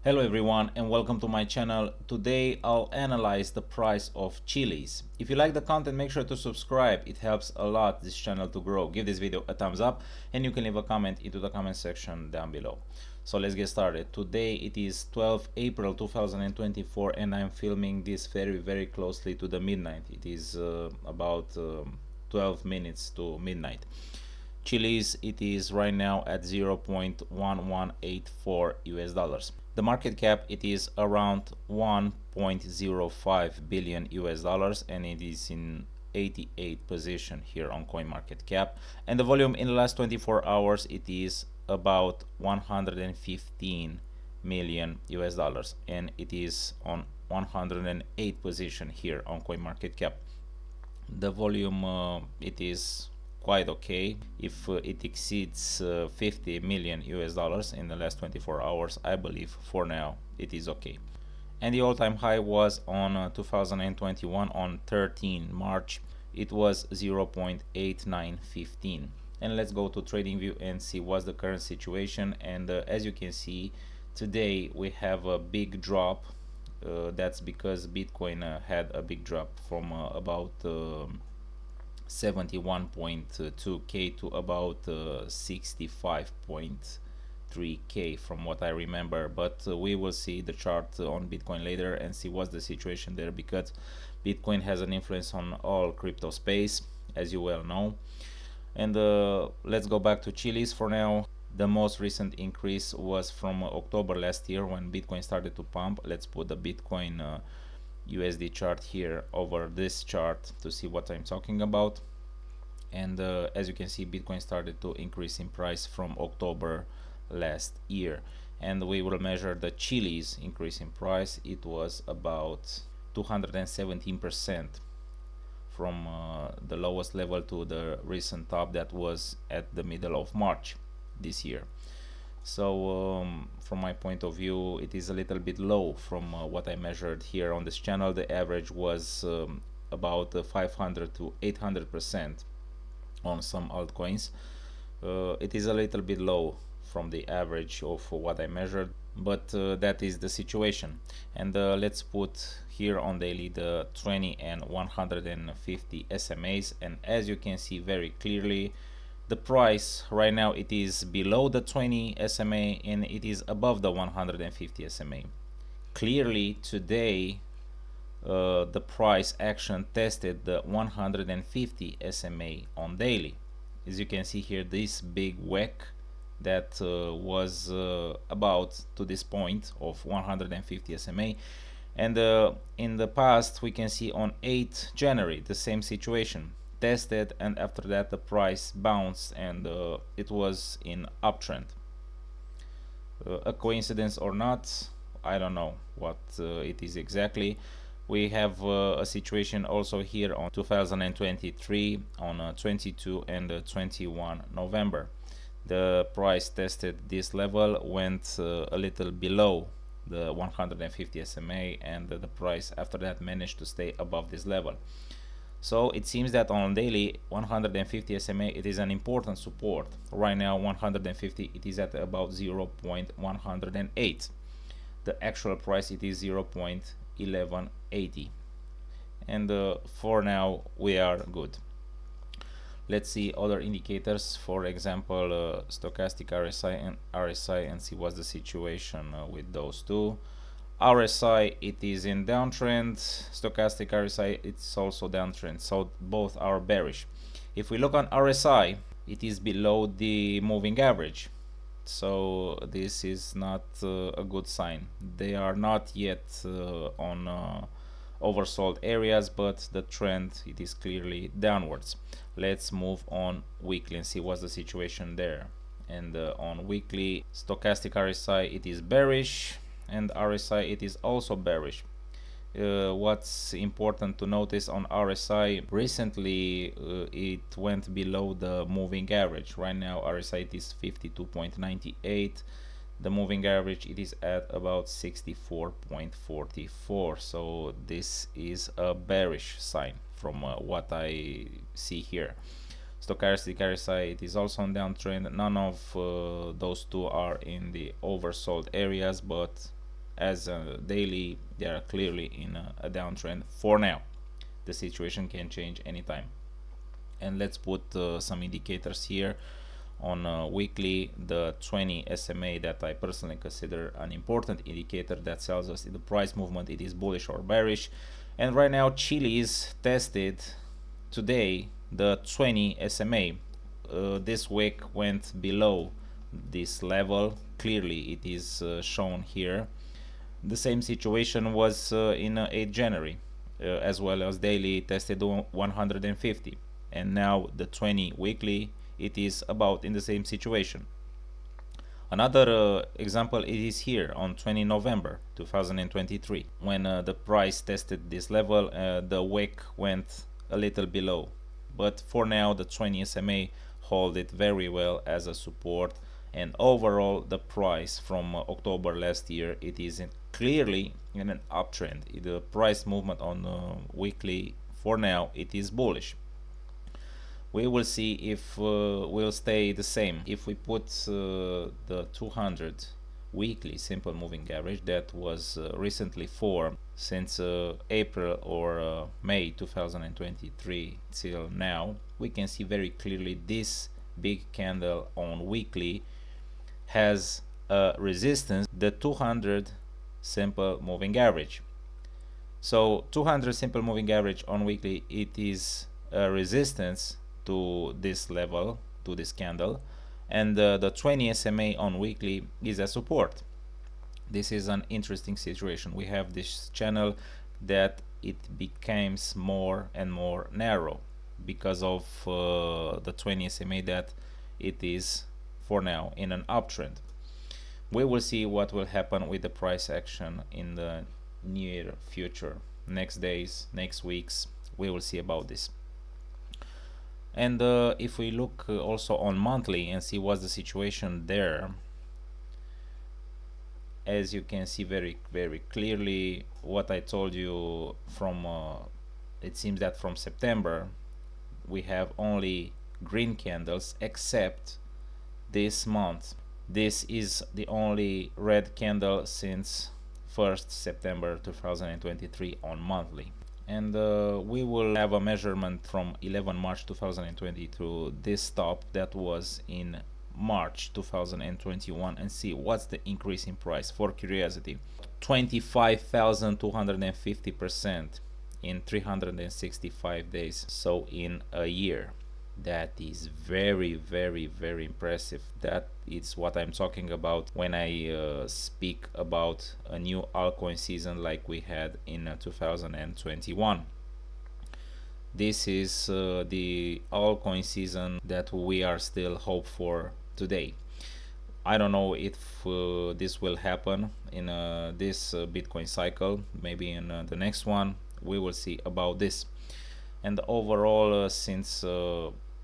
Hello everyone and welcome to my channel. Today I'll analyze the price of Chiliz. If you like the content, make sure to subscribe. It helps a lot this channel to grow. Give this video a thumbs up and you can leave a comment into the comment section down below. So let's get started. Today it is 12 April 2024 and I'm filming this very closely to the midnight. It is about 12 minutes to midnight. Chiliz, it is right now at 0.1184 US dollars. The market cap, it is around 1.05 billion US dollars and it is in 88th position here on CoinMarketCap. And the volume in the last 24 hours, it is about 115 million US dollars and it is on 108th position here on CoinMarketCap. The volume, it is quite okay. If it exceeds 50 million US dollars in the last 24 hours, I believe for now it is okay. And the all-time high was on 2021 on 13 March. It was 0.8915. And let's go to TradingView and see what's the current situation. And as you can see, today we have a big drop. That's because Bitcoin had a big drop from about 71.2k to about 65.3k from what I remember, but we will see the chart on Bitcoin later and see what's the situation there, because Bitcoin has an influence on all crypto space, as you well know. And let's go back to Chiliz for now. The most recent increase was from October last year when Bitcoin started to pump. Let's put the Bitcoin USD chart here over this chart to see what I'm talking about. And as you can see, Bitcoin started to increase in price from October last year, and we will measure the Chiliz increase in price. It was about 217% from the lowest level to the recent top that was at the middle of March this year. So from my point of view, it is a little bit low from what I measured here on this channel. The average was about 500 to 800% on some altcoins. It is a little bit low from the average of what I measured, but that is the situation. And let's put here on daily the 20 and 150 SMAs, and as you can see very clearly, the price right now, it is below the 20 SMA and it is above the 150 SMA. Clearly today the price action tested the 150 SMA on daily. As you can see here, this big whack that was about to this point of 150 SMA. And in the past we can see on 8th January the same situation, tested, and after that the price bounced and it was in uptrend. A coincidence or not, I don't know what it is exactly. We have a situation also here on 2023 on 22 and 21 November. The price tested this level, went a little below the 150 SMA, and the price after that managed to stay above this level. So it seems that on daily 150 SMA, it is an important support. Right now 150, it is at about 0.108. The actual price, it is 0.1180, and for now we are good. Let's see other indicators, for example stochastic RSI and see what's the situation with those two. RSI, it is in downtrend. Stochastic RSI, it's also downtrend, so both are bearish. If we look on RSI, it is below the moving average, so this is not a good sign. They are not yet on oversold areas, but the trend, it is clearly downwards. Let's move on weekly and see what's the situation there. And on weekly, stochastic RSI, it is bearish, and RSI, it is also bearish. What's important to notice on RSI, recently it went below the moving average. Right now RSI, it is 52.98. The moving average, it is at about 64.44. so this is a bearish sign from what I see here. Stochastic RSI, it is also on downtrend. None of those two are in the oversold areas, but as daily, they are clearly in a downtrend for now. The situation can change anytime. And let's put some indicators here. On weekly, the 20 SMA that I personally consider an important indicator that tells us the price movement, it is bullish or bearish. And right now Chiliz tested today the 20 SMA. This week went below this level. Clearly it is shown here. The same situation was in 8 January, as well as daily tested 150, and now the 20 weekly, it is about in the same situation. Another example, it is here on 20 November 2023 when the price tested this level. The wick went a little below, but for now the 20 SMA hold it very well as a support, and overall the price from October last year, it is clearly in an uptrend. The price movement on weekly for now, it is bullish. We will see if will stay the same. If we put the 200 weekly simple moving average that was recently formed since April or May 2023 till now, we can see very clearly this big candle on weekly has a resistance, the 200 simple moving average. So 200 simple moving average on weekly, it is a resistance to this level, to this candle, and the 20 SMA on weekly is a support. This is an interesting situation. We have this channel that it becomes more and more narrow because of the 20 SMA that it is for now in an uptrend. We will see what will happen with the price action in the near future, next days, next weeks. We will see about this. And if we look also on monthly and see what's the situation there, as you can see very clearly what I told you from it seems that from September we have only green candles except this month. This is the only red candle since 1st September 2023 on monthly. And we will have a measurement from 11 March 2020 to this top that was in March 2021 and see what's the increase in price. For curiosity, 25,250% in 365 days, so in a year. That is very impressive. That is what I'm talking about when I speak about a new altcoin season like we had in 2021. This is the altcoin season that we are still hope for today. I don't know if this will happen in this Bitcoin cycle, maybe in the next one. We will see about this. And overall, since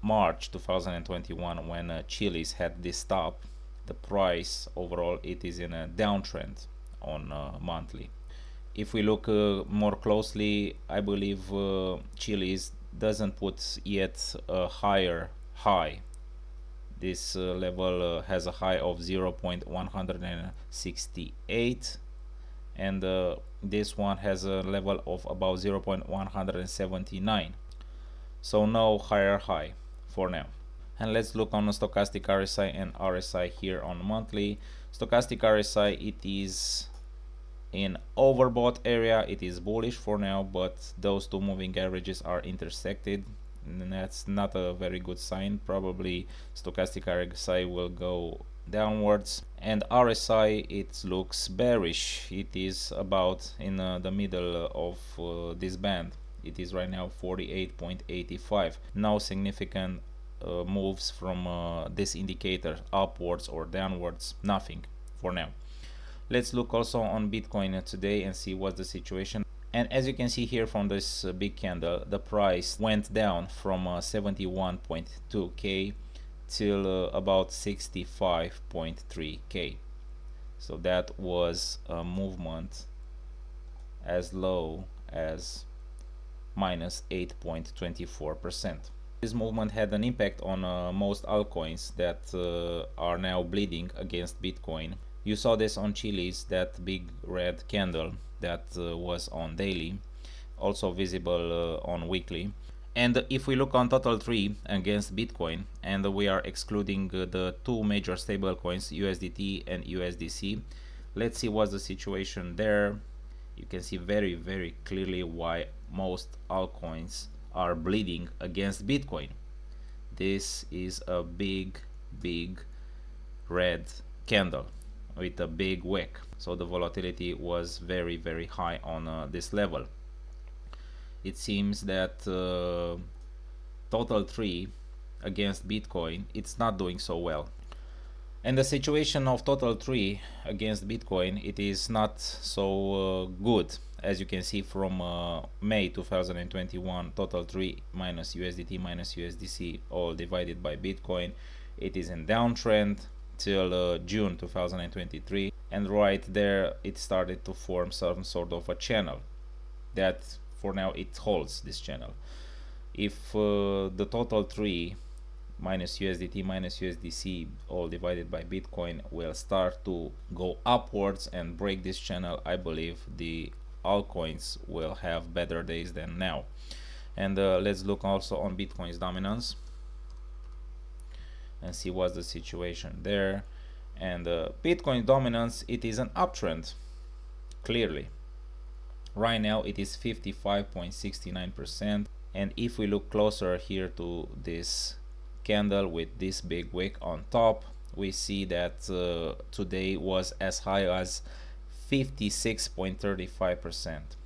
March 2021, when Chiliz had this top, the price overall it is in a downtrend on monthly. If we look more closely, I believe Chiliz doesn't put yet a higher high. This level has a high of 0.168, and this one has a level of about 0.179. So no higher high for now. And let's look on the stochastic RSI and RSI here on monthly. Stochastic RSI, it is in overbought area, it is bullish for now, but those two moving averages are intersected, and that's not a very good sign. Probably stochastic RSI will go downwards, and RSI, it looks bearish. It is about in the middle of this band. It is right now 48.85. No significant moves from this indicator upwards or downwards, nothing for now. Let's look also on Bitcoin today and see what's the situation. And as you can see here from this big candle, the price went down from 71.2k till about 65.3k. So that was a movement as low as minus 8.24%. This movement had an impact on most altcoins that are now bleeding against Bitcoin. You saw this on Chiliz, that big red candle that was on daily, also visible on weekly. And if we look on total 3 against Bitcoin, and we are excluding the two major stable coins, USDT and USDC, let's see what's the situation there. You can see very clearly why most altcoins are bleeding against Bitcoin. This is a big red candle with a big wick, so the volatility was very high on this level. It seems that total 3 against Bitcoin, it's not doing so well. And the situation of total 3 against Bitcoin, it is not so good. As you can see from May 2021, total 3 minus USDT minus USDC all divided by Bitcoin, it is in downtrend till June 2023, and right there it started to form some sort of a channel that for now it holds this channel. If the total 3 minus USDT minus USDC all divided by Bitcoin will start to go upwards and break this channel, I believe the altcoins will have better days than now. And let's look also on Bitcoin's dominance and see what's the situation there. And Bitcoin dominance, it is an uptrend, clearly. Right now it is 55.69%, and if we look closer here to this candle with this big wick on top, we see that today was as high as 56.35%.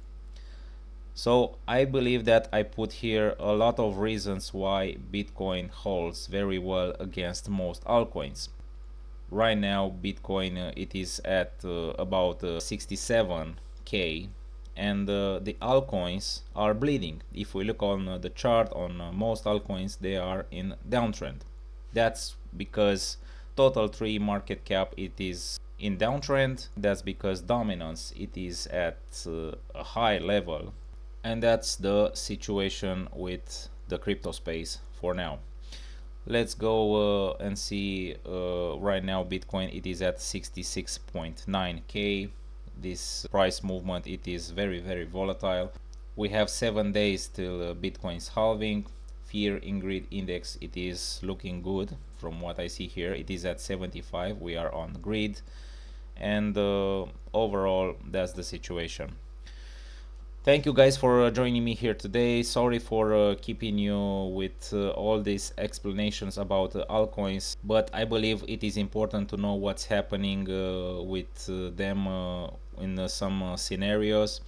So I believe that I put here a lot of reasons why Bitcoin holds very well against most altcoins. Right now Bitcoin it is at about 67k, and the altcoins are bleeding. If we look on the chart on most altcoins, they are in downtrend. That's because total 3 market cap it is in downtrend. That's because dominance it is at a high level, and that's the situation with the crypto space for now. Let's go and see right now Bitcoin it is at 66.9k. This price movement it is very volatile. We have 7 days till Bitcoin's halving. Fear in Greed index it is looking good from what I see here. It is at 75. We are on greed, and overall that's the situation. Thank you guys for joining me here today. Sorry for keeping you with all these explanations about altcoins, but I believe it is important to know what's happening with them in some scenarios,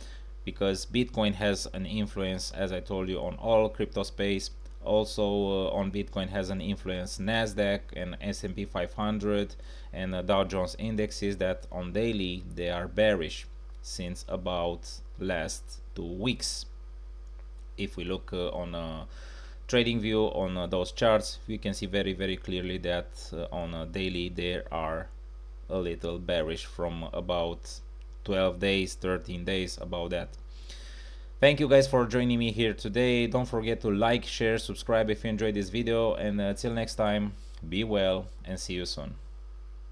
because Bitcoin has an influence, as I told you, on all crypto space. Also on Bitcoin has an influence Nasdaq and S&P 500 and Dow Jones indexes that on daily they are bearish since about last 2 weeks. If we look on a trading view on those charts, we can see very clearly that on a daily they are a little bearish from about 12 days 13 days, about that. Thank you guys for joining me here today. Don't forget to like, share, subscribe if you enjoyed this video, and till next time, be well and see you soon.